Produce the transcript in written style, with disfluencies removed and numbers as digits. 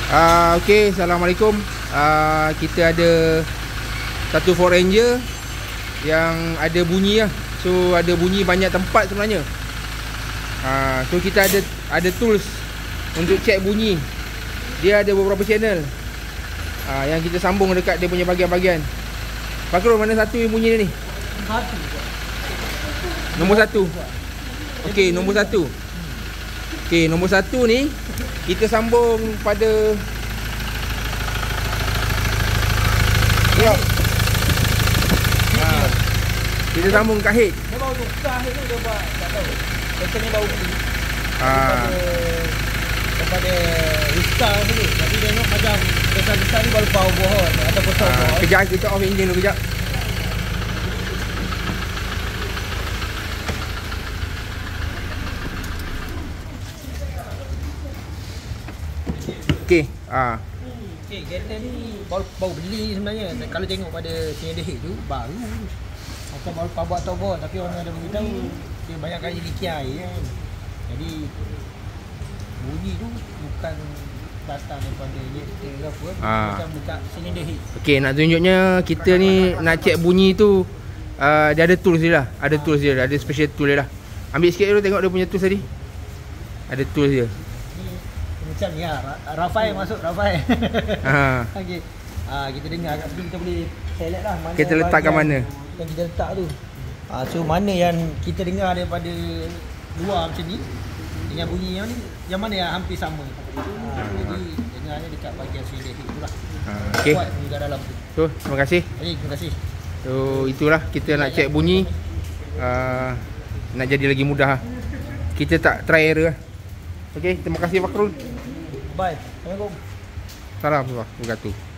Okey, Assalamualaikum. Kita ada satu Ford Ranger yang ada bunyi lah. So ada bunyi banyak tempat sebenarnya. So kita ada tools untuk check bunyi. Dia ada beberapa channel yang kita sambung dekat dia punya bahagian-bahagian. Fakrul, mana satu yang bunyi dia ni? Nombor satu. Okey, nombor satu. Okey, nombor satu ni kita sambung pada kita sambung kat head. Dia baru tukar head tu, dia buat tak tahu. Betul ni baru beli. Daripada Rista dulu. Tapi dia tengok macam besar-besar ni baru bau pohon atau potong pohon. Kejap, kita off engine dulu kejap. Okey, Okey, kereta ni baru beli sebenarnya. Kalau tengok pada cylinder head tu baru. Atau baru buat turbo, tapi orang ada beritahu dia banyak kali leaking air kan. Jadi bunyi tu bukan datang daripada injektor ke apa, macam buka cylinder head. Okey, nak tunjuknya kita ni nak check bunyi tu, dia ada tools dia lah. Ada tools dia, ada special tool dia lah. Ambil sikit dulu tengok dia punya tools tadi. Ada tools dia. Macam ni lah, Rafai masuk Rafai. Okey. Kita dengar kat sini, kita boleh select lah mana kita letakkan mana yang kita letak tu. So mana yang kita dengar daripada luar macam ni dengan bunyi yang ni, yang mana yang hampir sama. Jadi dengarnya dekat bahagian cylinder head tu lah. Okey. Kuat juga dalam tu. So, terima kasih. Terima kasih. So, itulah kita nak check bunyi. Nak jadi lagi mudah. Kita tak try error. Okey, terima kasih Fakrul. Bye. Assalamualaikum. Salam warahmatullahi wabarakatuh.